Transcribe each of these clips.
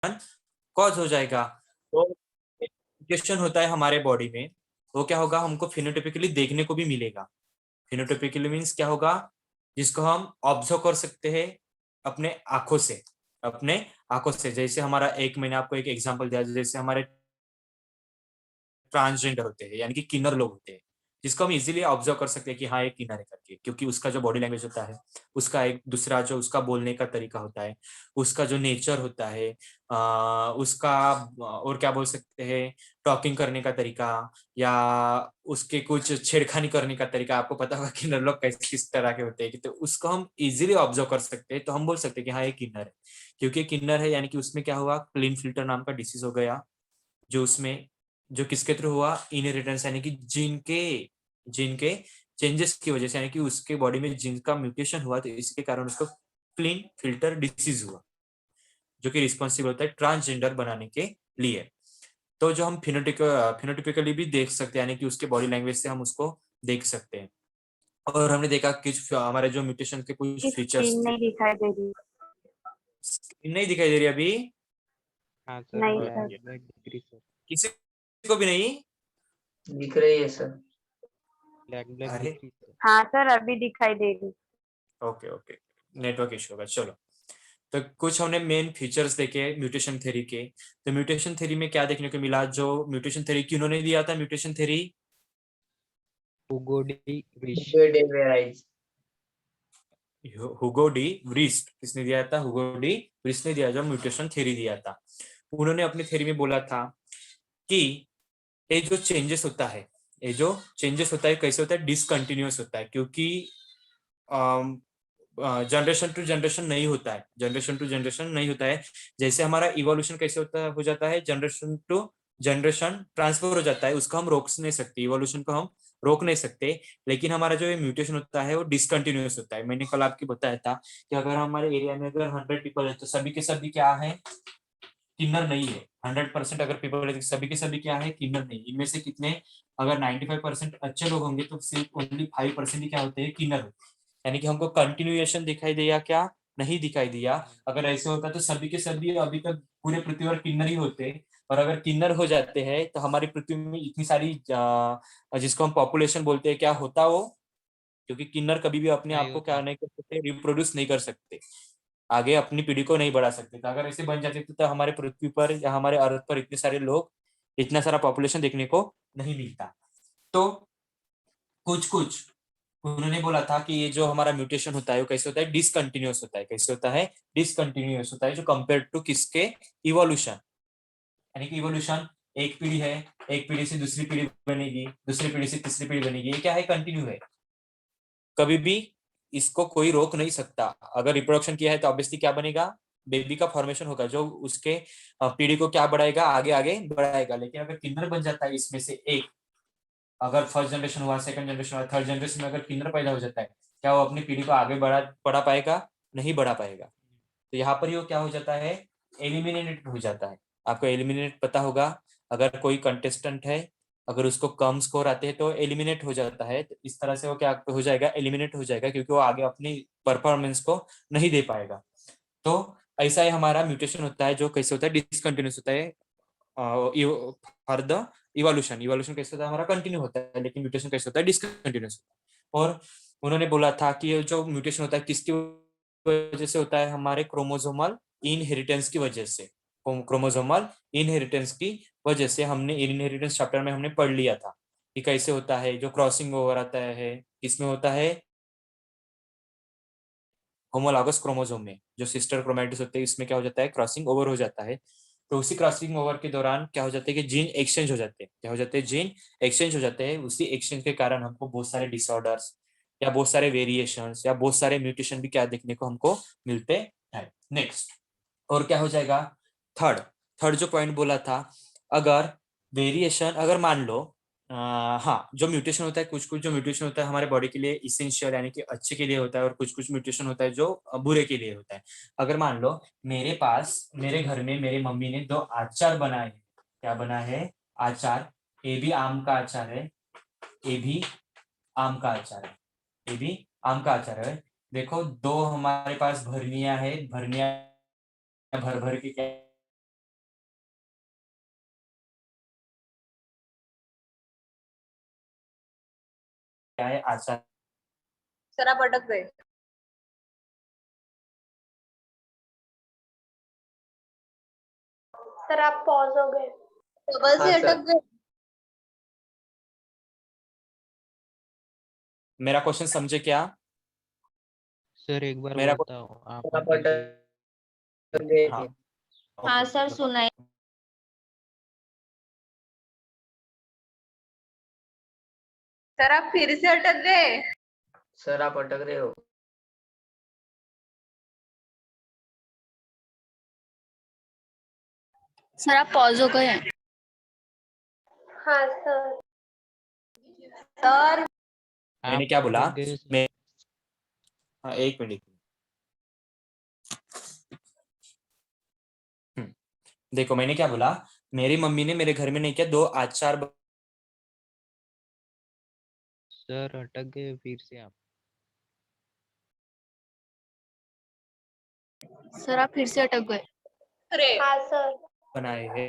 Cause हो जाएगा। तो म्यूटेशन होता है हमारे बॉडी में, वो क्या होगा, हमको फिनोटाइपिकली देखने को भी मिलेगा। फिनोटाइपिकली मीन्स क्या होगा, जिसको हम ऑब्जर्व कर सकते हैं अपने आंखों से, अपने आंखों से। जैसे हमारा एक, मैंने आपको एक एग्जांपल दिया, जैसे हमारे ट्रांसजेंडर होते हैं यानी कि किन्नर लोग होते हैं, जिसको हम इजीली ऑब्जर्व कर सकते हैं कि हाँ ये किन्नर है करके, क्योंकि उसका जो बॉडी लैंग्वेज होता है, उसका एक दूसरा जो उसका बोलने का तरीका होता है, उसका जो नेचर होता है, उसका और क्या बोल सकते हैं, टॉकिंग करने का तरीका, या उसके कुछ छेड़खानी करने का तरीका। आपको पता होगा किन्नर लोग किस तरह के होते हैं, कि तो उसको हम इजीली ऑब्जर्व कर सकते हैं, तो हम बोल सकते हैं कि हाँ ये किन्नर है। क्योंकि किन्नर है यानी कि उसमें क्या हुआ, क्लीन फिल्टर नाम का डिसीज हो गया, जो उसमें, जो किसके थ्रू हुआ, इनहेरिटेंस यानी कि जीन के, जीन के चेंजेस की वजह से, यानी कि उसके बॉडी में जीन का म्यूटेशन हुआ, तो इसके कारण उसको क्लीन फिल्टर डिसीज हुआ, जो कि रिस्पॉन्सिबल होता है ट्रांसजेंडर बनाने के लिए। तो जो हम फिनोटिपिकली भी देख सकते हैं, यानी कि उसके बॉडी लैंग्वेज से हम उसको देख सकते हैं। और हमने देखा कि हमारे जो म्यूटेशन के कुछ फीचर्स स्क्रीन थे। नहीं दिखाई दे रही। स्क्रीन नहीं दिखाई दे रही अभी? हाँ सर, नहीं ब्लैक सर। ब्लैक दिख रही सर, किसी को भी नहीं? दिख रही है सर। ब्लैक ब्लैक अरे दिख रही सर। हाँ सर, अभी दिखाई दे रही। ओके ओके, नेटवर्क इशू होगा, चलो। तो कुछ हमने मेन फीचर्स देखे म्यूटेशन थ्योरी के। तो म्यूटेशन थ्योरी में क्या देखने को मिला, जो म्यूटेशन थ्योरी किन्होंने दिया था, mutation theory Hugo de Vries. Hugo de Vries, किसने दिया था, हुगो डी व्रिस्ट ने दिया, जो म्यूटेशन थ्योरी दिया था। उन्होंने अपनी थ्योरी में बोला था कि ये जो चेंजेस होता है, ये जो चेंजेस होता है कैसे होता है, डिसकंटिन्यूअस होता है, क्योंकि जनरेशन टू जनरेशन नहीं होता है, जनरेशन टू जनरेशन नहीं होता है। जैसे हमारा इवोल्यूशन कैसे होता हो जाता है, जनरेशन टू जनरेशन ट्रांसफर हो जाता है, उसको हम रोक नहीं सकते, इवोल्यूशन को हम रोक नहीं सकते। लेकिन हमारा जो म्यूटेशन होता है वो डिसकंटिन्यूअस होता है। मैंने कल आपको बताया था कि अगर हमारे एरिया में अगर 100 पीपल है, तो सभी के सभी क्या है, किन्नर नहीं है। 100% अगर पीपल है तो सभी के सभी क्या है, किन्नर नहीं। इनमें से कितने, अगर 95% अच्छे लोग होंगे, तो सिर्फ ओनली 5% ही क्या होते हैं, किन्नर होते हैं। यानी कि हमको कंटिन्यूएशन दिखाई दिया क्या, नहीं दिखाई दिया। अगर ऐसे होता तो सभी के सभी अभी तक पूरे पृथ्वी पर किन्नर ही होते। और अगर किन्नर हो जाते हैं तो हमारी पृथ्वी में इतनी सारी जिसको हम पॉपुलेशन बोलते हैं, क्या होता वो, क्योंकि किन्नर कभी भी अपने नहीं आप को क्या होता। नहीं कर सकते, रिप्रोड्यूस नहीं कर सकते, आगे अपनी पीढ़ी को नहीं बढ़ा सकते। तो अगर ऐसे बन जाते तो हमारे पृथ्वी पर या हमारे अर्थ पर इतने सारे लोग, इतना सारा पॉपुलेशन देखने को नहीं मिलता। तो कुछ कुछ उन्होंने बोला था कि ये जो हमारा म्यूटेशन होता है वो कैसे होता है, डिसकंटिन्यूअस होता है। कैसे होता है, डिसकंटिन्यूअस होता है, जो कंपेयर टू किसके, इवोल्यूशन। यानी कि इवोल्यूशन एक पीढ़ी है, एक पीढ़ी से दूसरी पीढ़ी बनेगी, दूसरी पीढ़ी से तीसरी पीढ़ी बनेगी, ये क्या है, कंटिन्यू है, कभी भी इसको कोई रोक नहीं सकता। अगर रिप्रोडक्शन किया है तो ऑब्वियसली क्या बनेगा, बेबी का फॉर्मेशन होगा, जो उसके पीढ़ी को क्या बढ़ाएगा, आगे आगे बढ़ाएगा। लेकिन अगर किन्नर बन जाता है इसमें से एक, अगर फर्स्ट जनरेशन हुआ, सेकंड जनरेशन हुआ, थर्ड जनरेशन में अगर किन्नर पैदा हो जाता है, क्या वो अपनी पीढ़ी को आगे बढ़ा पाएगा, नहीं बढ़ा पाएगा। तो यहाँ पर ही वो क्या हो जाता है, एलिमिनेट हो जाता है। आपको एलिमिनेट पता होगा, अगर कोई कंटेस्टेंट है, अगर उसको कम स्कोर आते हैं तो एलिमिनेट हो जाता है। तो इस तरह से वो क्या हो जाएगा, एलिमिनेट हो जाएगा, क्योंकि वो आगे अपनी परफॉर्मेंस को नहीं दे पाएगा। तो ऐसा ही हमारा म्यूटेशन होता है, जो कैसे होता है, डिसकंटिन्यूस होता है फॉर द इवोल्यूशन। इवोल्यूशन कैसे होता है, हमारा कंटिन्यू होता है, लेकिन म्यूटेशन कैसे होता है, डिसकंटिन्यूस होता है। और उन्होंने बोला था कि ये जो म्यूटेशन होता है किसकी वजह से होता है, हमारे क्रोमोसोमल इनहेरिटेंस की वजह से। क्रोमोसोमल इनहेरिटेंस की वजह से, हमने इनहेरिटेंस चैप्टर में हमने पढ़ लिया था कि कैसे होता है, जो क्रॉसिंग ओवर आता है, किसमें होता है, होमोलॉगस क्रोमोसोम में, जो सिस्टर क्रोमैटिड्स होते हैं, इसमें क्या हो जाता है, क्रॉसिंग ओवर हो जाता है। तो उसी क्रॉसिंग ओवर के दौरान क्या हो जाता है कि जीन एक्सचेंज हो जाते हैं, क्या हो जाते हैं, जीन एक्सचेंज हो जाते हैं। उसी एक्सचेंज के कारण हमको बहुत सारे डिसऑर्डर्स या बहुत सारे वेरिएशंस या बहुत सारे म्यूटेशन भी क्या देखने को हमको मिलते हैं। नेक्स्ट और क्या हो जाएगा, थर्ड थर्ड जो पॉइंट बोला था, अगर वेरिएशन, अगर मान लो हाँ, जो म्यूटेशन होता है, कुछ कुछ जो म्यूटेशन होता है हमारे बॉडी के लिए इसेंशियल यानी कि अच्छे के लिए होता है, और कुछ कुछ म्यूटेशन होता है जो बुरे के लिए होता है। अगर मान लो मेरे पास, मेरे घर में मेरी मम्मी ने 2 अचार बनाए हैं, क्या बना है, अचार। ये भी आम का अचार है, ये भी आम का अचार है, ये भी आम का अचार है। देखो 2 हमारे पास भरनिया है, भरनिया भर भर के क्या क्या है आचार। सर आप अटक गए। सर आप पॉज हो गए। डबल से हाँ, सर। अटक गए। मेरा क्वेश्चन समझे क्या? सर एक बार मेरा बताओ आप आप अटक गए। अटक गए हाँ थे। हाँ ओके, सर सुनाई। सर आप फिर से अटक गए। सर आप अटक रहे हो। सर आप पॉज हो गए हैं। हाँ सर। सर मैंने आप क्या बोला? अटक गए सर। मैं हाँ, एक मिनट। देखो मैंने क्या बोला, मेरी मम्मी ने मेरे घर में नहीं किया, दो आचार सर अटक गए फिर से आप। सर आप फिर से अटक गए। अरे हाँ सर। बनाए हैं।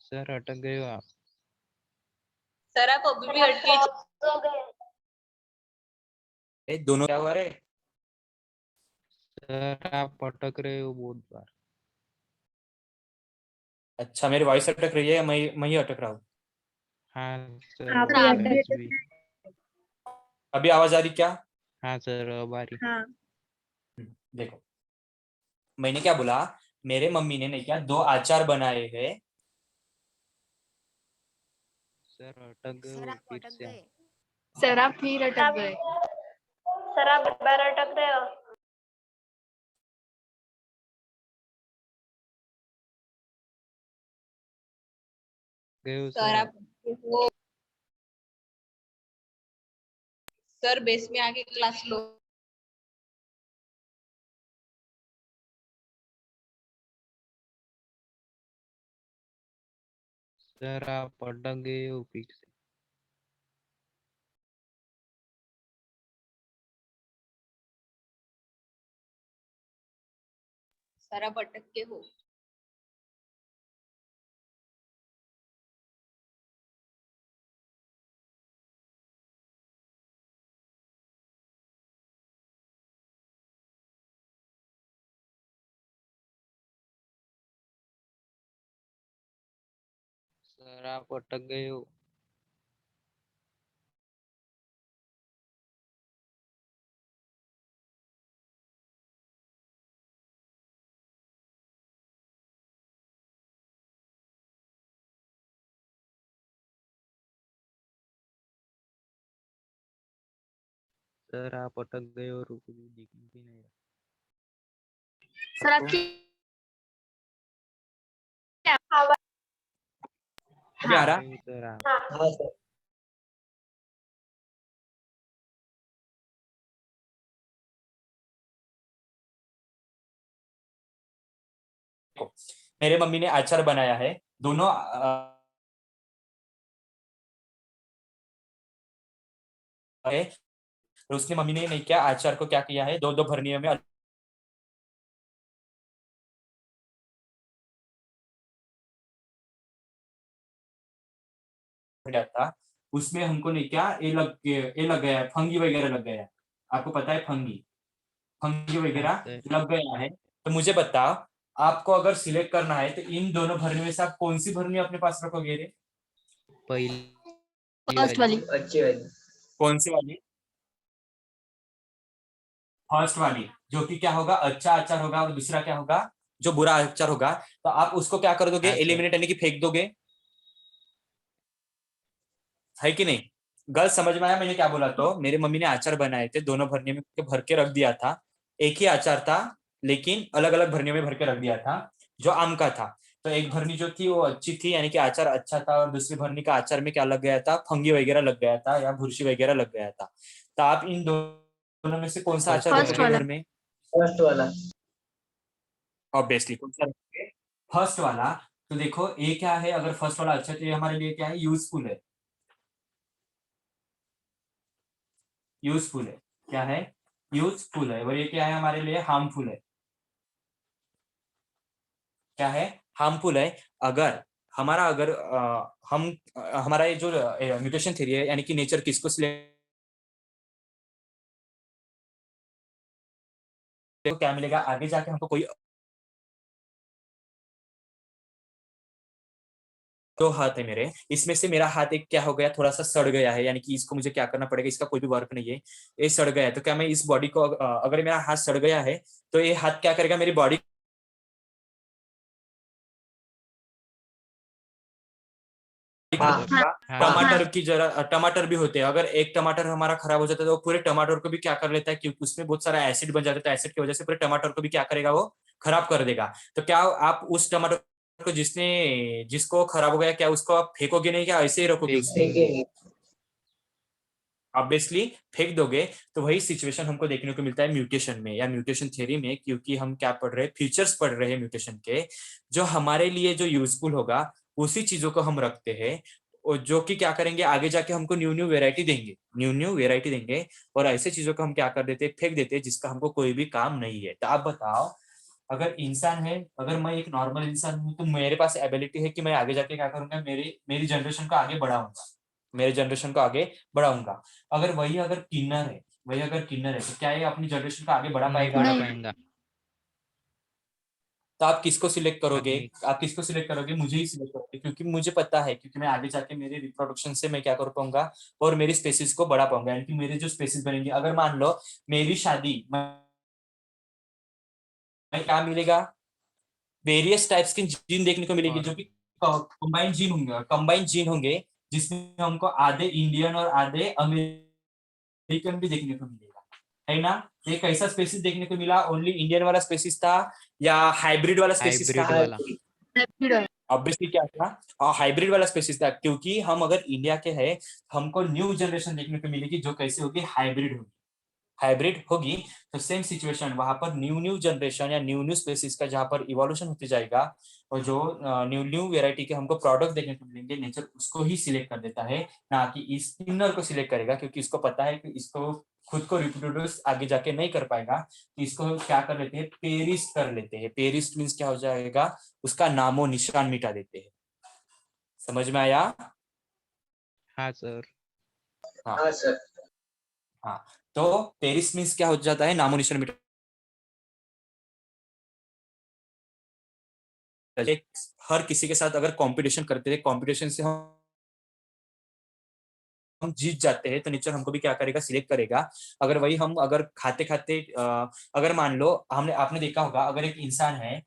सर अटक गए हो आप। सर आप अभी भी सर आप अटके। pause हो गए। दोनों क्या हुआ रे? सर आप अटक रहे हो बहुत बार। अच्छा, मेरी वॉइस अटक रही है या मैं ही अटक रहा हूँ? हाँ सर आप ही अटक वॉइस भी। अभी आवाज आ रही क्या? हाँ सर अब आ रही। हाँ। देखो मैंने क्या बोला, मेरे मम्मी ने नहीं क्या, दो आचार बनाए हैं। सर अटक गए हो फिर से आप। सर आप फिर अटक गए। सर आप बार अटक रहे हो। गए हो सर सर आप वो सर बेस में आके क्लास लो। सर आप अटक गए हो फिर से। सर आप अटक के हो। सर आप अटक गए हो। सर आप अटक गए और कुछ दिख भी नहीं रहा। सर आपकी आवाज। अभी आ रहा? गए हो सर आप। हाँ। हाँ, सर। देखो, मेरे मम्मी ने अचार बनाया है, दोनों है। तो उसने मम्मी ने नहीं किया, अचार को क्या किया है, दो दो भरनियों में गया था। उसमें हमको नहीं क्या, ये लग गया है, फंगी वगैरह लग गया है। आपको पता है फंगी फंगी हाँ वगैरह सर लग गया है। तो मुझे बताओ, आपको अगर सिलेक्ट करना है तो इन दोनों भरनी में से आप कौन सी भरनी अपने पास रखोगे रे? पहली फर्स्ट वाली। वाली। अच्छी वाली। कौन सी वाली? फर्स्ट वाली, जो कि क्या होगा, अच्छा अचार होगा, और दूसरा क्या होगा, जो बुरा अचार होगा। तो आप उसको क्या कर दोगे, हाँ सर। एलिमिनेट यानी कि फेंक दोगे, है कि नहीं? गलत समझ में आया मैंने क्या बोला? तो मेरे मम्मी ने अचार बनाए थे, दोनों भरने में भर के रख दिया था। एक ही अचार था, लेकिन अलग अलग भरने में भर के रख दिया था, जो आम का था। तो एक भरनी जो थी वो अच्छी थी, यानी कि अचार अच्छा था, और दूसरी भरनी का अचार में क्या लग गया था, फंगी वगैरह लग गया था या भुर्सी वगैरह लग गया था। तो आप इन दोनों में से कौन सा फर्स्ट अचार फर्स्ट रखोगे वाला। वाला। घर में? फर्स्ट वाला। ऑब्वियसली कौन सा रखोगे? फर्स्ट वाला। तो देखो ये क्या है, अगर फर्स्ट वाला अच्छा है तो ये हमारे लिए क्या है, यूजफुल है। यूजफुल है, क्या है, यूजफुल है। और ये क्या है, हमारे लिए हार्मफुल है। क्या है, हार्मफुल है। अगर हमारा अगर हमारा ये जो म्यूटेशन थ्योरी है, यानी कि नेचर किसको सिलेक्ट, तो क्या मिलेगा आगे जाके हमको कोई दो हाथ है मेरे, इसमें से मेरा हाथ एक क्या हो गया, थोड़ा सा सड़ गया है, यानी कि इसको मुझे क्या करना पड़ेगा, इसका कोई भी वर्क नहीं है, ये सड़ गया है। तो क्या मैं इस बॉडी को अगर मेरा हाथ सड़ गया है तो ये हाथ क्या करेगा, मेरी बॉडी हाँ हाँ टमाटर की जरा टमाटर भी होते हैं, अगर एक टमाटर हमारा खराब हो जाता है तो वो पूरे टमाटर को भी क्या कर लेता है, क्योंकि उसमें बहुत सारा एसिड बन जाता है, एसिड की वजह से पूरे टमाटर को भी क्या करेगा, वो खराब कर देगा। तो क्या आप उस टमाटर को जिसको खराब हो गया, क्या उसको आप फेंकोगे नहीं, क्या ऐसे ही रखोगे फेंक उसको? देंगे। ऑब्वियसली फेंक दोगे। तो वही सिचुएशन हमको देखने को मिलता है म्यूटेशन में या म्यूटेशन थ्योरी में, क्योंकि हम क्या पढ़ रहे हैं, फीचर्स पढ़ रहे हैं म्यूटेशन के, जो हमारे लिए जो यूजफुल होगा उसी चीजों को हम रखते हैं, और जो कि क्या करेंगे आगे जाके हमको न्यू न्यू वेराइटी देंगे, न्यू न्यू वेराइटी देंगे, और ऐसे चीजों को हम क्या कर देते हैं, फेंक देते हैं, जिसका हमको कोई भी काम नहीं है। तो आप बताओ, अगर इंसान है, अगर मैं एक नॉर्मल इंसान हूँ, तो मेरे पास एबिलिटी है कि मैं आगे जाके क्या करूंगा, मेरी मेरी जनरेशन को आगे बढ़ाऊंगा, मेरे जनरेशन को आगे बढ़ाऊंगा। अगर किन्नर है, वही अगर किन्नर है, तो क्या ये अपनी जनरेशन को आगे बढ़ा नहीं पाएगा? बढ़ा पाएगा। तो आप किसको सिलेक्ट करोगे? नहीं। आप किसको सिलेक्ट करोगे? मुझे ही सिलेक्ट करोगे, क्योंकि मुझे पता है, क्योंकि मैं आगे जाके मेरे रिप्रोडक्शन से मैं क्या कर पाऊंगा, और मेरी स्पेसिस को बढ़ा पाऊंगा, यानी कि मेरे जो स्पेसिस बनेंगे, अगर मान लो मेरी शादी, मैं क्या मिलेगा, वेरियस टाइप्स की जीन देखने को मिलेगी, और जो कि कंबाइंड जीन होंगे, जिसमें हमको आधे इंडियन और आधे अमेरिकन भी देखने को मिलेगा, है ना? ये कैसा स्पेसिस देखने को मिला, ओनली इंडियन वाला स्पेसिस था या हाइब्रिड वाला स्पेसिस था? हाइब्रिड वाला। ऑब्वियसली क्या था, हाइब्रिड वाला स्पेसिस था, क्योंकि हम अगर इंडिया के हैं, हमको न्यू जनरेशन देखने को मिलेगी जो कैसे होगी, हाइब्रिड होगी। तो सेम सिचुएशन वहां पर न्यू न्यू जनरेशन या न्यू न्यू स्पेसिस का जहां पर इवोल्यूशन होते जाएगा, और जो न्यू न्यू वेराइटी के हमको प्रोडक्ट देखने को मिलेंगे, नेचर उसको ही सिलेक्ट कर देता है, ना कि इस स्पिनर को सिलेक्ट करेगा, क्योंकि इसको पता है कि इसको खुद को रिप्रोड्यूस आगे जाके नहीं कर पाएगा। तो इसको क्या कर लेते हैं, पेरिस कर लेते हैं। पेरिस मीन्स क्या हो जाएगा, उसका नामो निशान मिटा देते हैं। समझ में आया? हाँ सर। हाँ हाँ सर। हाँ। तो पेरिस मीन्स क्या हो जाता है, नामो निशान मिटा। हर किसी के साथ अगर कंपटीशन करते थे, कंपटीशन से हम जीत जाते हैं, तो नेचर हमको भी क्या करेगा, सिलेक्ट करेगा। अगर वही हम अगर खाते खाते अगर मान लो हमने आपने देखा होगा, अगर एक इंसान है,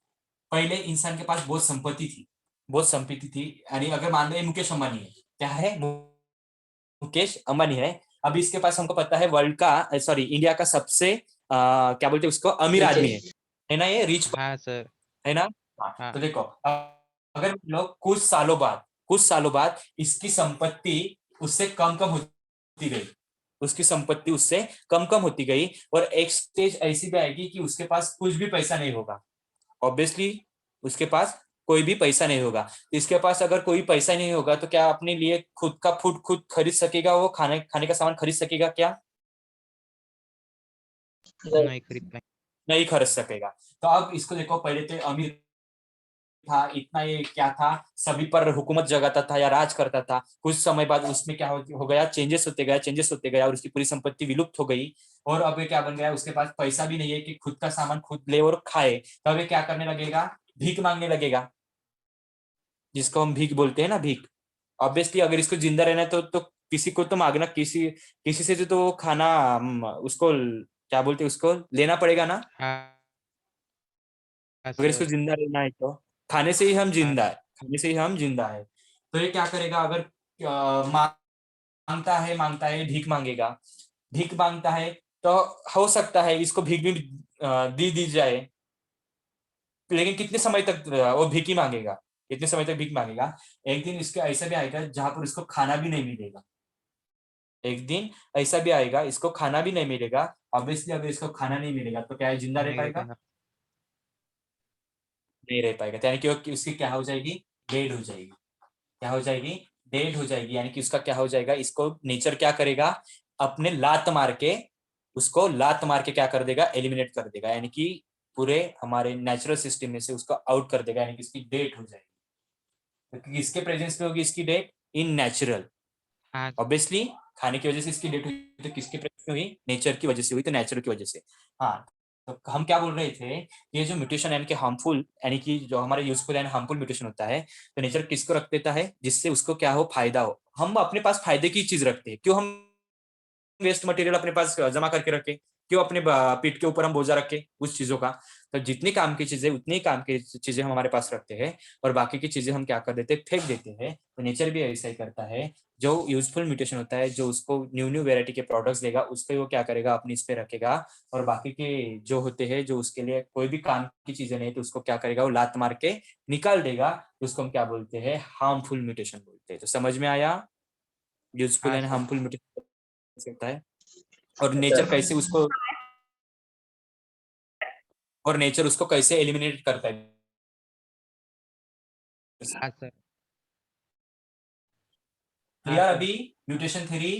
पहले इंसान के पास बहुत संपत्ति थी, बहुत संपत्ति थी, यानी अगर मान लो ये मुकेश अंबानी है, क्या है, मुकेश अंबानी है। अभी इसके पास हमको पता है वर्ल्ड का, सॉरी इंडिया का सबसे क्या बोलते हैं उसको, अमीर आदमी है ना, ये रिच हाँ सर। है ना? हाँ, हाँ तो देखो अगर लोग कुछ सालों बाद इसकी संपत्ति उससे कम कम होती गई, उसकी संपत्ति उससे कम कम होती गई, और एक स्टेज ऐसी भी आएगी कि उसके पास कुछ भी पैसा नहीं होगा। ऑब्वियसली उसके पास कोई भी पैसा नहीं होगा। इसके पास अगर कोई पैसा नहीं होगा, तो क्या अपने लिए खुद का फूड खुद खरीद सकेगा, वो खाने खाने का सामान खरीद सकेगा क्या? नहीं खरीद पाएंगे। नहीं खरीद सकेगा। तो अब इसको देखो, पहले तो अमीर था, इतना ये क्या था, सभी पर हुकूमत जगाता था या राज करता था। कुछ समय बाद उसमें क्या हो गया, चेंजेस होते गया और उसकी पूरी संपत्ति विलुप्त हो गई। और अब ये क्या बन गया, उसके पास पैसा भी नहीं है कि खुद का सामान खुद ले और खाए। तो अब ये क्या करने लगेगा, भीख मांगने लगेगा, जिसको हम भीख बोलते हैं ना, भीख। ऑब्वियसली अगर इसको जिंदा रहना है तो किसी को तो मांगना, किसी किसी से तो खाना उसको क्या बोलते हैं, उसको लेना पड़ेगा ना। हाँ हाँ अगर इसको सर। जिंदा रहना है तो खाने से ही हम हाँ जिंदा है, खाने से ही हम जिंदा है। तो ये क्या करेगा, अगर मांगता है भीख मांगेगा, भीख मांगता है, तो हो सकता है इसको भीख भी दी जाए, लेकिन कितने समय तक वो भीख ही मांगेगा, कितने समय तक भीख मांगेगा? एक दिन इसके ऐसा भी आएगा जहां पर इसको खाना भी नहीं मिलेगा, एक दिन ऐसा भी आएगा इसको खाना भी नहीं मिलेगा। ऑब्वियसली अगर इसको खाना नहीं मिलेगा तो क्या है, जिंदा रह नहीं रह पाएगा? पाएगा। नहीं रह पाएगा। तो यानी कि उसकी क्या हो जाएगी, डेड हो जाएगी। क्या हो जाएगी, डेड हो जाएगी। यानी कि उसका क्या हो जाएगा, इसको नेचर क्या करेगा, अपने लात मार के, उसको लात मार के क्या कर देगा, एलिमिनेट कर देगा, यानी कि पूरे हमारे नेचुरल सिस्टम में से उसको आउट कर देगा, यानी कि इसकी डेथ हो जाएगी। तो किसके प्रेजेंस में होगी इसकी डेथ? In natural. हाँ ऑब्वियसली खाने की वजह से इसकी डेथ हुई, तो किसके प्रेजेंस में हुई? नेचर की वजह से हुई, तो नेचर की वजह से। हाँ, तो हम क्या बोल रहे थे, ये जो म्यूटेशन यानी कि हार्मफुल, यानी कि जो हमारे यूजफुल एंड हार्मफुल म्यूटेशन होता है, तो नेचर किसको रख देता है? जिससे उसको क्या हो, फायदा हो। हम अपने पास फायदे की चीज रखते हैं, क्यों हम वेस्ट मटेरियल अपने पास जमा करके रखे? क्यों अपने पीठ के ऊपर हम बोझा रखे उस चीजों का? तो जितनी काम की चीजें उतनी ही काम की चीजें हम हमारे पास रखते हैं, और बाकी की चीजें हम क्या कर देते हैं? फेंक देते हैं। तो नेचर भी ऐसा ही करता है। जो यूजफुल म्यूटेशन होता है, जो उसको न्यू न्यू वेराइटी के प्रोडक्ट्स देगा, उसको वो क्या करेगा? अपनी इस पे रखेगा। और बाकी के जो होते हैं, जो उसके लिए कोई भी काम की चीजें नहीं, तो उसको क्या करेगा? वो लात मार के निकाल देगा। तो उसको हम क्या बोलते हैं? हार्मफुल म्यूटेशन बोलते हैं। तो समझ में आया यूजफुल हाँ एंड सर। हार्मफुल म्यूटेशन होता है? और नेचर कैसे उसको, और नेचर उसको कैसे एलिमिनेट करता है? हाँ सर। हाँ क्लियर सर। अभी म्यूटेशन थ्योरी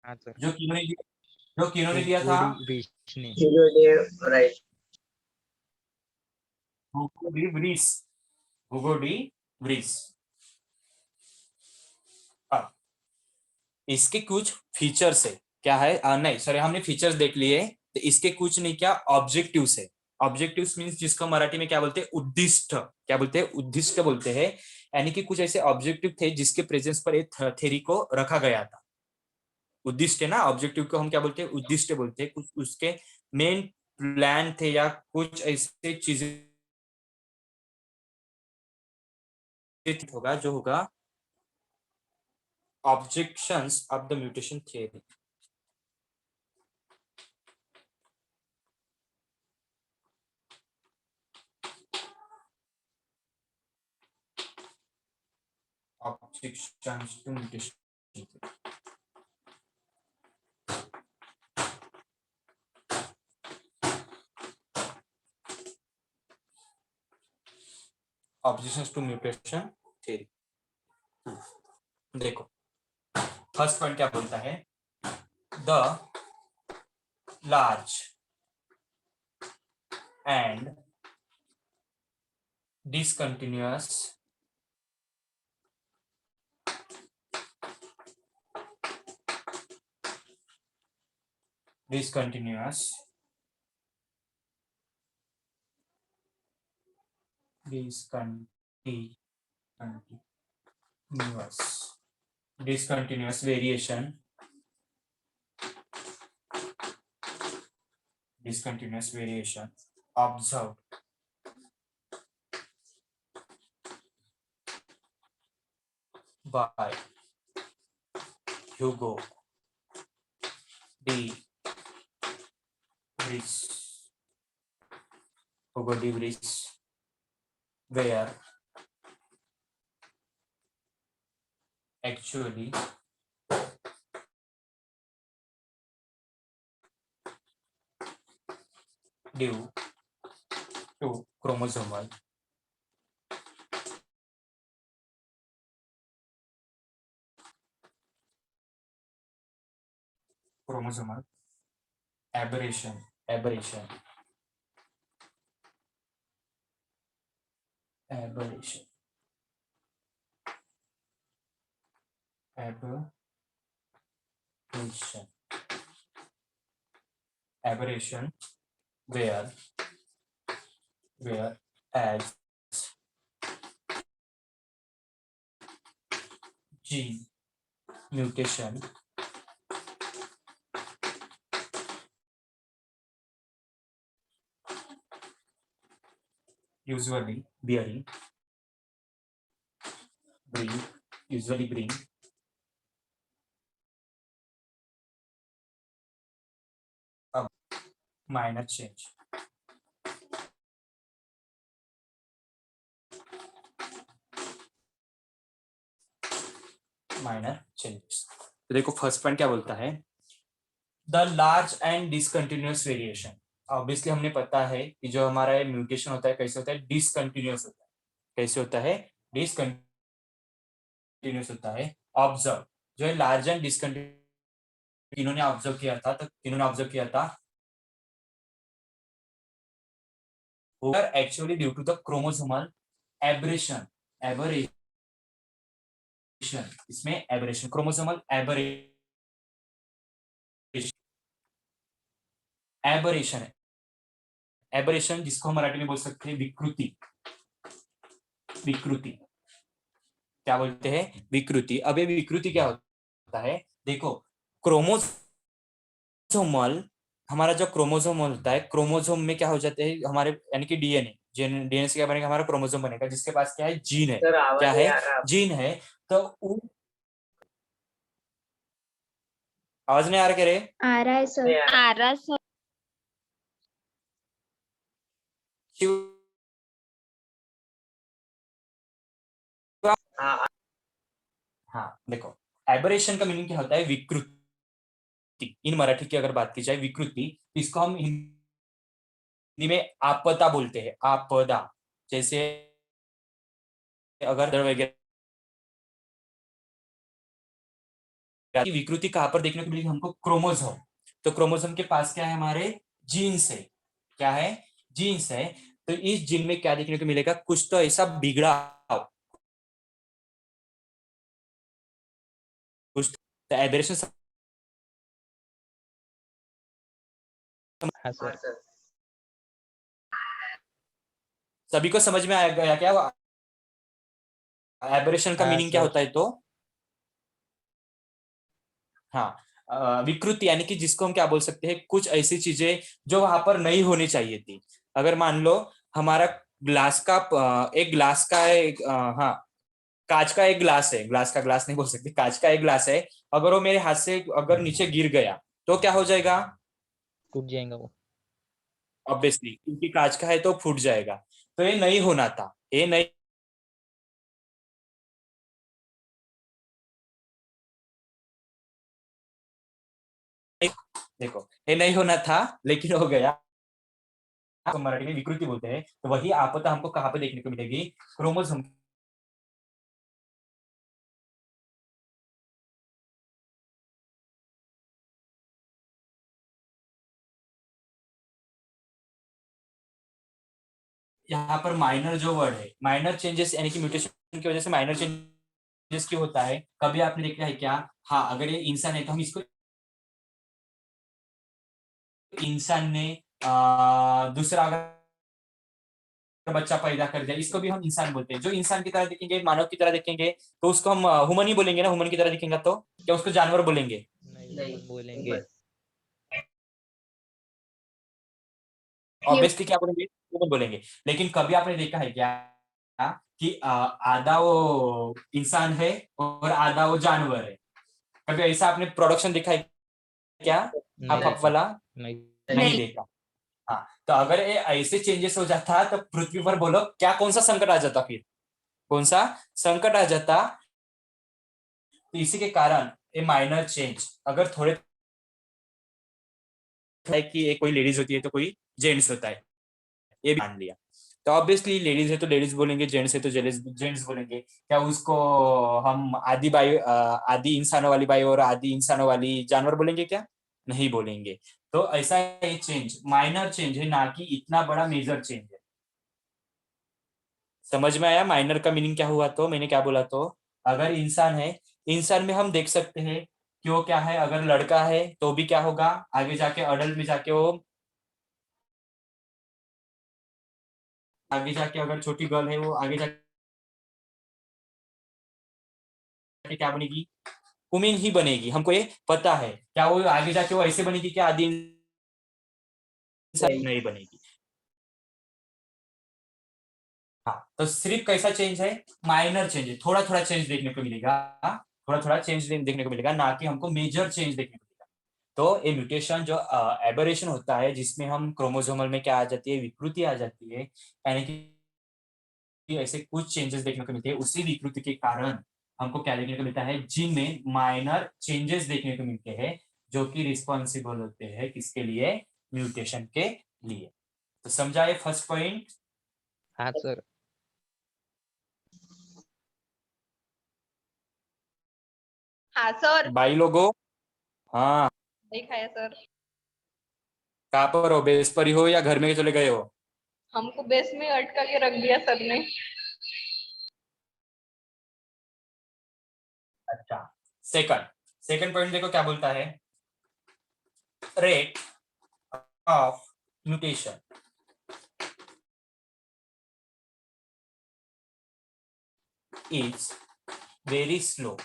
हाँ सर। जो किन्होंने दिया था? हुगो डी व्रिश ने। राइट। हुगो डी व्रिस। हुगो डी व्रिस। अब इसके कुछ फीचर्स है। क्या है? नहीं सॉरी, हमने फीचर्स देख लिए, तो इसके कुछ नहीं, क्या ऑब्जेक्टिव्स है। ऑब्जेक्टिव्स मींस जिसको मराठी में क्या बोलते हैं? उद्दिष्ट। क्या बोलते हैं? उद्दिष्ट बोलते हैं। यानी कि कुछ ऐसे ऑब्जेक्टिव थे जिसके प्रेजेंस पर एक थ्योरी को रखा गया था। उद्दिष्ट है ना, ऑब्जेक्टिव को हम क्या बोलते हैं? उद्दिष्ट बोलते हैं। कुछ उसके मेन प्लान थे, या कुछ ऐसे चीजें होगा जो होगा objections of the mutation theory. objections to mutation theory. Objections to mutation theory. देखो, फर्स्ट पॉइंट क्या बोलता है? The large and discontinuous discontinuous variation observed by Hugo D. Vries. Hugo D. Vries, where actually due to chromosomal aberration aberration aberration aberration aberration where as gene mutation usually bring a minor change. Minor changes. तो देखो first point क्या बोलता है? The large and discontinuous variation. Obviously हमने पता है कि जो हमारा म्यूटेशन होता है कैसे होता है? डिसकंटिन्यूअस होता है। कैसे होता है? डिसकंटिन्यूअस होता है। ऑब्जर्व, जो है लार्ज एंड डिसकंटिन्यूअस, इन्होंने ऑब्जर्व किया था, तो इन्होंने ऑब्जर्व किया था actually due to the chromosomal aberration, aberration, इसमें एबरेशन, क्रोमोसोमल एबरेशन, एबरेशन है, एबरेशन जिसको हम मराठी में बोल सकते हैं विकृति, विकृति क्या बोलते हैं, विकृति। अब ये विकृति क्या होता है, देखो क्रोमोसोमल, हमारा जो क्रोमोसोम होता है, क्रोमोसोम में क्या हो जाते हैं हमारे, यानी कि डीएनए, डीएनए से क्या बनेगा, हमारा क्रोमोसोम बनेगा, जिसके पास क्या है, जीन है, क्या है, जीन है। तो आवाज नहीं आ रहा, कह रहे आ रहा है सर, आ रहा है सर। हाँ देखो, एबरेशन का मीनिंग क्या होता है, विकृति। इन मराठी की अगर बात की जाए विकृति, इसको हम हिंदी में आपदा बोलते हैं, आपदा। जैसे अगर वगैरह की विकृति कहां पर देखने को मिलेगी हमको, क्रोमोसोम। तो क्रोमोसोम के पास क्या है, हमारे जीन्स है, क्या है, जीन्स है। तो इस जीन में क्या देखने को मिलेगा, कुछ तो ऐसा बिगड़ा, कुछ तो एबरेशन। हाँ सर। सभी को समझ में आ गया क्या, एबरेशन का हाँ मीनिंग क्या सर। होता है, तो हाँ, विकृति यानी कि जिसको हम क्या बोल सकते हैं, कुछ ऐसी चीजें जो वहां पर नहीं होनी चाहिए थी। अगर मान लो हमारा ग्लास का, एक ग्लास का एक, हाँ, कांच का एक ग्लास है, ग्लास का ग्लास नहीं बोल सकते, कांच का एक ग्लास है, अगर वो मेरे हाथ से अगर नीचे गिर गया तो क्या हो जाएगा, टूट जाएगा वो। ऑब्वियसली क्योंकि कांच का है तो फूट जाएगा। तो ये नहीं होना था, ये नहीं, देखो ये नहीं होना था लेकिन हो गया, तो मराठी में विकृति बोलते हैं। तो वही आपदा हमको कहाँ पे देखने को मिलेगी, क्रोमोसोम। यहाँ पर माइनर जो वर्ड है, माइनर चेंजेस यानी कि म्यूटेशन की वजह से माइनर चेंजेस क्यों होता है, कभी आपने देखा है क्या, हाँ, अगर ये इंसान है तो हम इसको, इंसान ने दूसरा अगर बच्चा पैदा कर दिया, इसको भी हम इंसान बोलते हैं। जो इंसान की तरह दिखेंगे, मानव की तरह दिखेंगे, तो उसको हम ह्यूमन ही बोलेंगे ना, ह्यूमन की तरह दिखेगा तो क्या उसको जानवर बोलेंगे, नहीं बोलेंगे। ऑब्वियसली क्या बोलेंगे, ह्यूमन बोलेंगे। लेकिन कभी आपने देखा है क्या कि आधा वो इंसान है और आधा वो जानवर है, कभी ऐसा आपने प्रोडक्शन देखा है क्या, नहीं हाफ हाफ देखा। वाला, नहीं। नहीं देखा। हाँ, तो अगर ये ऐसे चेंजेस हो जाता तो पृथ्वी पर बोलो क्या, कौन सा संकट आ जाता, फिर कौन सा संकट आ जाता। तो इसी के कारण ये माइनर चेंज, अगर थोड़े है कि एक कोई लेडीज होती है तो कोई जेंट्स होता है, ये भी मान लिया। तो ऑब्वियसली लेडीज है तो लेडीज बोलेंगे, जेंट्स है तो जेंट्स बोलेंगे। क्या उसको हम आदि बाई, आदि इंसानों वाली बाई और आदि इंसानों वाली जानवर बोलेंगे क्या, नहीं बोलेंगे। तो ऐसा ये चेंज माइनर चेंज है, ना कि इतना बड़ा मेजर चेंज है। समझ में आया माइनर का मीनिंग क्या हुआ, तो मैंने क्या बोला, तो अगर इंसान है, इंसान में हम देख सकते हैं कि वो क्या है, अगर लड़का है तो भी क्या होगा, आगे जाके अडल्ट में जाके वो, आगे जाके अगर छोटी गर्ल है वो आगे जाके क्या बनेगी, वुमेन ही बनेगी, हमको ये पता है। क्या वो आगे जाके वो ऐसे बनेगी क्या, आदि इंसान नहीं बनेगी। हाँ, तो सिर्फ कैसा चेंज है, माइनर चेंज है, थोड़ा थोड़ा चेंज देखने को मिलेगा, थोड़ा थोड़ा चेंज देखने को मिलेगा, ना कि हमको मेजर चेंज देखने को मिलेगा। तो ये म्यूटेशन जो एबरेशन होता है, जिसमें हम क्रोमोसोमल में क्या आ जाती है, विकृति आ जाती है, यानी कि ऐसे कुछ चेंजेस देखने को मिलते हैं, उसी विकृति के कारण हमको क्या देखने को मिलता है, जीन में माइनर चेंजेस देखने को मिलते हैं, जो कि रिस्पॉन्सिबल होते हैं किसके लिए, म्यूटेशन के लिए। तो समझा ये फर्स्ट पॉइंट। हाँ सर। हाँ सर। भाई लोगों, हाँ, देखा है सर। कहाँ पर हो, बेस पर ही हो या घर में चले गए हो, हमको बेस में अटका के रख दिया सर ने। सेकंड पॉइंट देखो क्या बोलता है, rate of mutation is very slow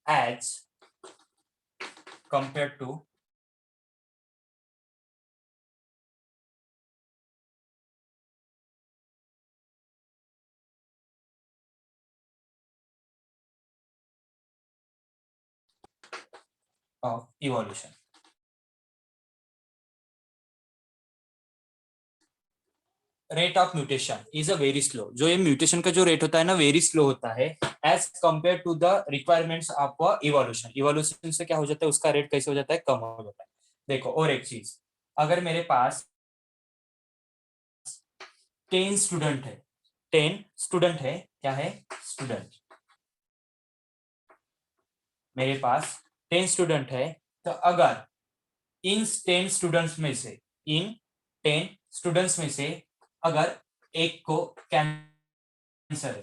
as compared to of evolution. Rate of mutation is a very slow, जो ये म्यूटेशन का जो रेट होता है ना वेरी स्लो होता है as compare to the requirements of evolution. Evolution से क्या हो जाता है, उसका रेट कैसे हो जाता है, कम हो जाता है। देखो और एक चीज, अगर मेरे पास 10 स्टूडेंट है, 10 स्टूडेंट है, क्या है स्टूडेंट, मेरे पास 10 स्टूडेंट है, तो अगर इन 10 स्टूडेंट्स में से अगर एक को कैंसर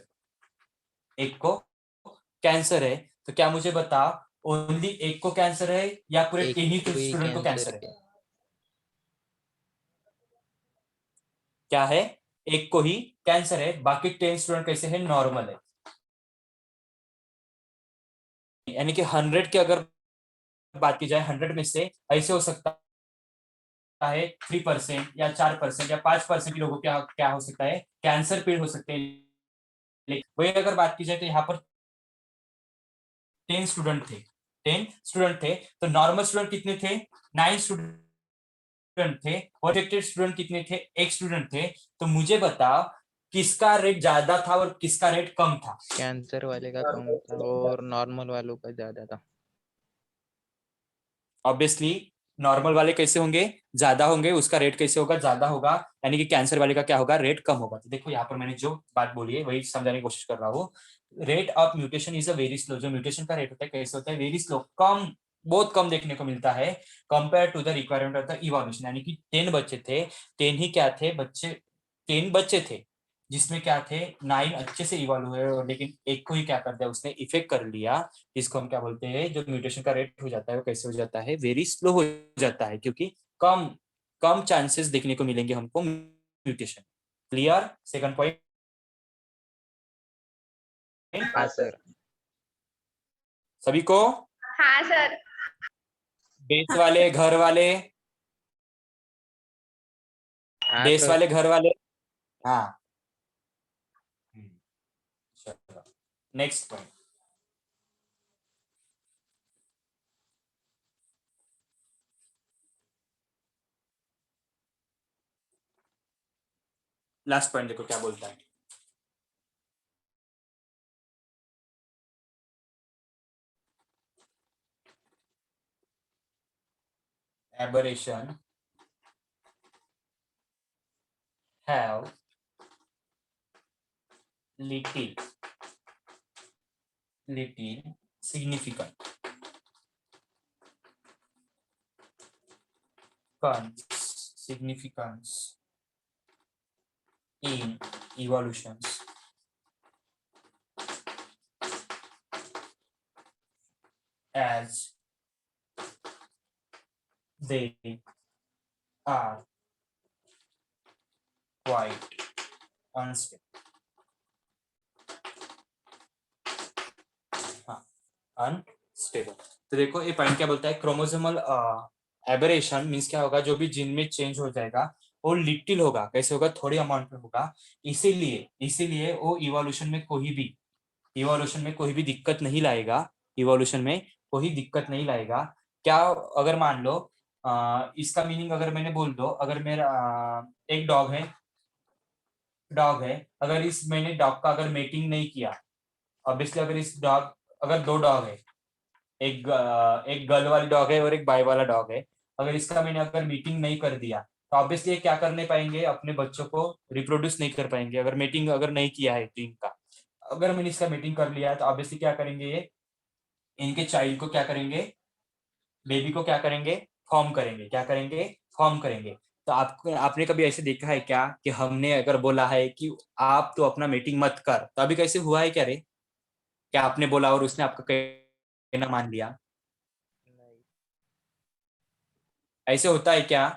है, तो क्या मुझे बता ओनली एक को कैंसर है या पूरे एक 10 ही को ही स्टूडेंट को कैंसर है? है। क्या है, एक को ही कैंसर है, बाकी 10 स्टूडेंट कैसे है, नॉर्मल है। यानी कि 100 की अगर बात की जाए, 100 में से ऐसे हो सकता है 3% या 4% या 5% लोगों क्या क्या हो सकता है, कैंसर पीड़ित हो सकते हैं। लेकिन वही अगर बात की जाए तो यहाँ पर 10 स्टूडेंट थे, तो नॉर्मल स्टूडेंट कितने थे, 9 स्टूडेंट थे, और रिजेक्टेड स्टूडेंट कितने थे, एक स्टूडेंट थे। तो मुझे बताओ किसका रेट ज्यादा था और किसका रेट कम था? कैंसर वाले का कम था और नॉर्मल वालों का ज्यादा था। ऑब्वियसली नॉर्मल वाले कैसे होंगे, ज्यादा होंगे, उसका रेट कैसे होगा, ज्यादा होगा, यानी कि कैंसर वाले का क्या होगा, रेट कम होगा। तो देखो यहाँ पर मैंने जो बात बोली है वही समझाने की कोशिश कर रहा हूँ। Rate of mutation is a very slow, जो म्यूटेशन का रेट होता है कैसे होता है, वेरी स्लो, कम, बहुत कम देखने को मिलता है compare to the requirement of the evolution. यानी कि 10 बच्चे थे, 10 ही क्या थे बच्चे, 10 बच्चे थे, जिसमें क्या थे 9 अच्छे से इवॉल्व हुए, और लेकिन एक को ही क्या कर दिया, उसने इफेक्ट कर लिया। इसको हम क्या बोलते हैं, जो म्यूटेशन का रेट हो जाता है वो कैसे हो जाता है, वेरी स्लो हो जाता है, क्योंकि कम कम चांसेस देखने को मिलेंगे हमको म्यूटेशन। क्लियर? Second point. हाँ सर। सभी को? हाँ सर। देश वाले, घर वाले, हाँ देश सर। वाले, घर वाले, हाँ। चलो नेक्स्ट पॉइंट, लास्ट पॉइंट देखो क्या बोलता है। Aberration have little significance in evolutions as they are quite unstable. Unstable. तो देखो ये पॉइंट क्या बोलता है, क्रोमोसोमल एबरेशन मींस क्या होगा, जो भी जीन में चेंज हो जाएगा वो लिटिल होगा, कैसे होगा, थोड़ी अमाउंट में होगा। इसीलिए वो इवोल्यूशन में कोई भी दिक्कत नहीं लाएगा, क्या अगर मान लो इसका मीनिंग अगर मैंने बोल दो, अगर मेरा एक डॉग है, अगर इस मैंने डॉग का अगर मेटिंग नहीं किया, ऑब्वियसली अगर इस डॉग, अगर दो डॉग है, एक गर्ल वाली डॉग है और एक बॉय वाला डॉग है, अगर इसका मैंने अगर मीटिंग नहीं कर दिया तो ऑब्वियसली क्या कर नहीं पाएंगे, अपने बच्चों को रिप्रोड्यूस नहीं कर पाएंगे। अगर मीटिंग अगर नहीं किया है टीम का, अगर मैंने इसका मीटिंग कर लिया है तो ऑब्वियसली क्या करेंगे, ये इनके चाइल्ड को क्या करेंगे, बेबी को क्या करेंगे, फॉर्म करेंगे, क्या करेंगे, फॉर्म करेंगे। तो आपको आपने कभी ऐसे देखा है क्या कि हमने अगर बोला है कि आप तो अपना मीटिंग मत कर, तो अभी कैसे हुआ है क्या रे? क्या आपने बोला और उसने आपका कहना मान लिया? नहीं। ऐसे होता है क्या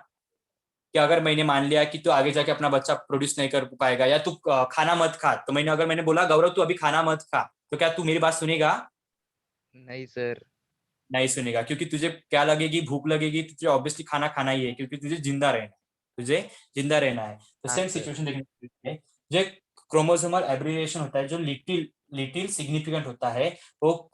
कि अगर मैंने मान लिया कि तू आगे जाके अपना बच्चा प्रोड्यूस नहीं कर पाएगा, या तू खाना मत खा, तो अगर मैंने बोला गौरव तू अभी खाना मत खा, तो क्या तू मेरी बात सुनेगा? नहीं सर। नहीं सुनेगा, क्योंकि तुझे क्या लगेगी, भूख लगेगी, तुझे ऑब्वियसली खाना खाना ही है, क्योंकि तुझे जिंदा रहना है, तुझे जिंदा रहना है। तो हाँ सेम सर। सिचुएशन देखने को मिलती है। जो क्रोमोसोमल एब्रिविएशन होता है, जो लिटिल लिटिल सिग्निफिकेंट होता है, वो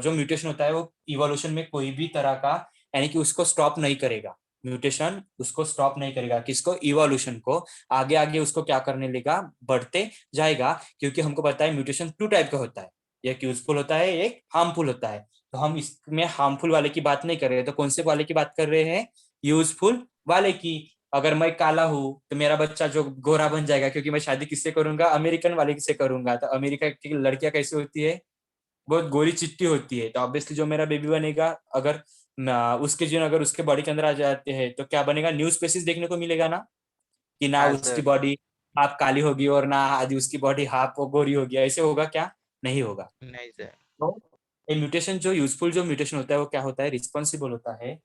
जो म्यूटेशन होता है वो इवोल्यूशन में कोई भी तरह का, यानी कि उसको स्टॉप नहीं करेगा। म्यूटेशन उसको स्टॉप नहीं करेगा, किसको? इवोल्यूशन को। आगे आगे उसको क्या करने लेगा, बढ़ते जाएगा, क्योंकि हमको पता है म्यूटेशन 2 टाइप का होता है, एक यूजफुल होता है, एक हार्मफुल होता है। तो हम इसमें हार्मफुल वाले की बात नहीं कर रहे हैं, तो कौन से वाले की बात कर रहे हैं? यूजफुल वाले की। अगर मैं काला हूं तो मेरा बच्चा जो गोरा बन जाएगा, क्योंकि मैं शादी किससे करूंगा? अमेरिकन वाले से करूंगा। तो अमेरिका की लड़कियां कैसी होती है? बहुत गोरी चिट्टी होती है। तो ऑब्वियसली जो मेरा बेबी बनेगा, अगर उसके जीन अगर उसके बॉडी के अंदर आ जाते हैं, तो क्या बनेगा? न्यू स्पेसिस देखने को मिलेगा ना, कि ना हाँ उसकी सर। बॉडी हाफ काली होगी और ना आदि उसकी बॉडी हाफ गोरी होगी। ऐसे होगा क्या? नहीं होगा। नहीं सर। तो ये म्यूटेशन, जो यूजफुल जो म्यूटेशन होता है, वो क्या होता है? रिस्पॉन्सिबल होता है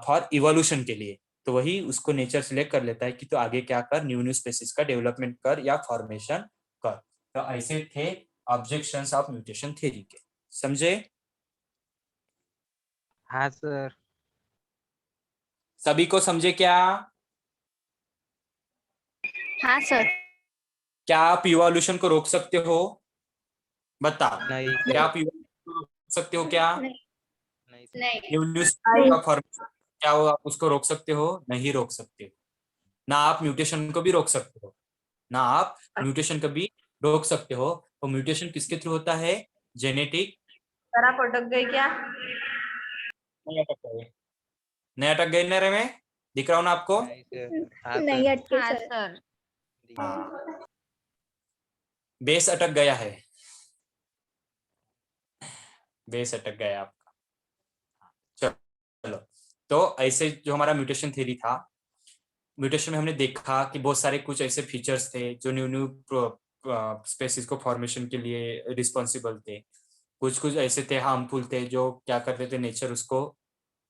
फॉर इवोल्यूशन के लिए। तो वही उसको नेचर सिलेक्ट कर लेता है कि तो आगे क्या कर, न्यू न्यू स्पेसिस का डेवलपमेंट कर या फॉर्मेशन कर। तो ऐसे थे ऑब्जेक्शंस ऑफ म्यूटेशन थ्योरी के। समझे? हाँ सर। सभी को समझे क्या? हाँ सर। क्या आप इवोल्यूशन को रोक सकते हो? बताओ, नहीं क्या सर। आप इवोल्यूशन को रोक सकते हो क्या? नहीं। नहीं सर। नहीं। न्यू न्यू नहीं। का फॉर्मेशन, क्या वो आप उसको रोक सकते हो? नहीं रोक सकते हो। ना आप म्यूटेशन को भी रोक सकते हो, ना आप म्यूटेशन को भी रोक सकते हो। तो म्यूटेशन किसके थ्रू होता है? जेनेटिक। सर आप अटक गए क्या? नहीं अटक गए, नहीं अटक गए ना रे? में दिख रहा हूँ ना आपको? नहीं सर। हाँ नहीं सर। अटके हाँ सर। सर। दिख रहा है। हाँ, बेस अटक गया है, बेस अटक गया आपका। चलो, तो ऐसे जो हमारा म्यूटेशन थ्योरी था, म्यूटेशन में हमने देखा कि बहुत सारे कुछ ऐसे फीचर्स थे जो न्यू न्यू स्पेसिस को फॉर्मेशन के लिए रिस्पॉन्सिबल थे। कुछ कुछ ऐसे थे हार्मफुल थे, जो क्या करते थे, नेचर उसको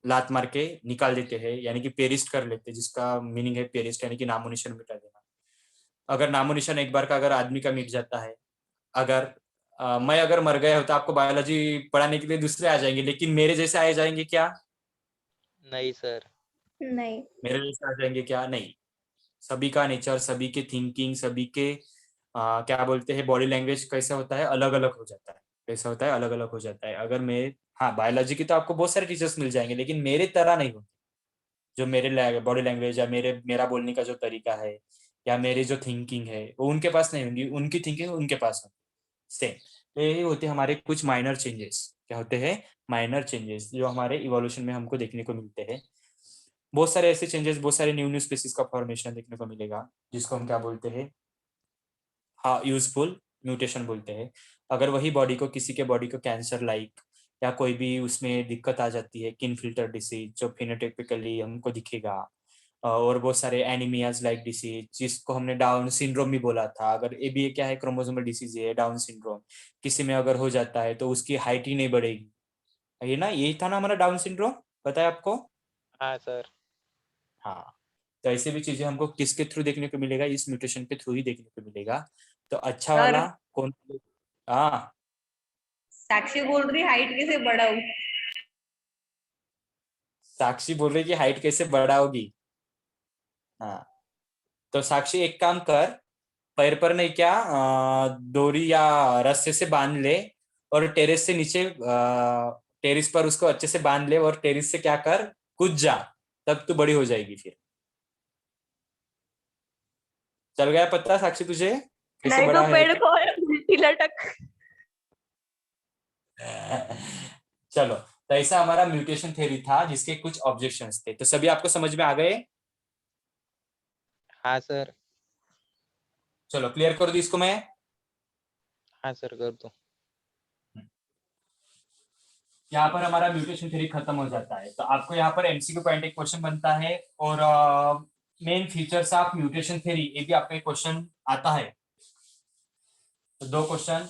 लात मार के निकाल देते हैं, यानी कि पेरिस्ट कर लेते हैं, जिसका मीनिंग है पेरिस्ट, यानी कि नामो निशान मिटा देना। अगर नामो निशान एक बार का अगर आदमी का मिट जाता है, अगर मैं अगर मर गया हो तो आपको बायोलॉजी पढ़ाने के लिए दूसरे आ जाएंगे, लेकिन मेरे जैसे आए जाएंगे क्या? नहीं सर। नहीं। मेरे जैसे आ जाएंगे क्या? नहीं। सभी का नेचर, सभी के थिंकिंग, सभी के क्या बोलते हैं, बॉडी लैंग्वेज कैसा होता है, अलग अलग हो जाता है। कैसा होता है? अलग अलग हो जाता है। अगर मैं, हाँ बायोलॉजी की तो आपको बहुत सारे टीचर्स मिल जाएंगे, लेकिन मेरे तरह नहीं होते। जो मेरे बॉडी लैंग्वेज या मेरा बोलने का जो तरीका है, या मेरी जो थिंकिंग है, वो उनके पास नहीं होंगी, उनकी थिंकिंग उनके पास होगी। सेम। तो यही होते हैं हमारे कुछ माइनर चेंजेस। क्या होते हैं? माइनर चेंजेस, जो हमारे इवोल्यूशन में हमको देखने को मिलते हैं। बहुत सारे ऐसे चेंजेस, बहुत सारे न्यू न्यू स्पीसीज का फॉर्मेशन देखने को मिलेगा, जिसको हम क्या बोलते हैं? हाँ, यूजफुल म्यूटेशन बोलते हैं। अगर वही बॉडी को, किसी के बॉडी को कैंसर लाइक या कोई भी उसमें दिक्कत आ जाती है, किन फिल्टर डिसीज जो फिनोटाइपिकली हमको दिखेगा, और बहुत सारे एनीमियाज लाइक डिसीज, जिसको हमने डाउन सिंड्रोम भी बोला था। अगर ये भी क्या है? क्रोमोसोमल डिसीज है डाउन सिंड्रोम। किसी में अगर हो जाता है तो उसकी हाइट ही नहीं बढ़ेगी। ये ना, यही था ना हमारा डाउन सिंड्रोम, पता है आपको? हाँ सर। हाँ। तो ऐसे भी चीजें हमको किसके थ्रू देखने को मिलेगा? इस म्यूटेशन के थ्रू ही देखने को मिलेगा। तो अच्छा सर वाला कौन? हाँ, साक्षी बोल रही हाइट कैसे बढ़ाऊं? साक्षी बोल रही कि हाइट कैसे बढ़ाओगी। हाँ, तो साक्षी एक काम कर, पैर पर नहीं क्या, डोरी या रस्से से बांध ले, और टेरेस से नीचे, टेरिस पर उसको अच्छे से बांध ले, और टेरिस से क्या कर, कूद जा। तब तू बड़ी हो जाएगी फिर। चल गया पता साक्षी तुझे कैसे नहीं तो बड़ा है? पेड़ को उल्टी लटक। चलो, तो ऐसा हमारा म्यूटेशन थ्योरी था, जिसके कुछ ऑब्जेक्शंस थे। तो सभी आपको समझ में आ गए? हाँ सर। चलो, क्लियर कर दी इसको मैं। हाँ सर कर दो। यहाँ पर हमारा म्यूटेशन थ्योरी खत्म हो जाता है। तो आपको यहाँ पर एमसीक्यू पॉइंट एक क्वेश्चन बनता है, और main features of mutation theory, ये भी आपका क्वेश्चन आता है। तो 2 क्वेश्चन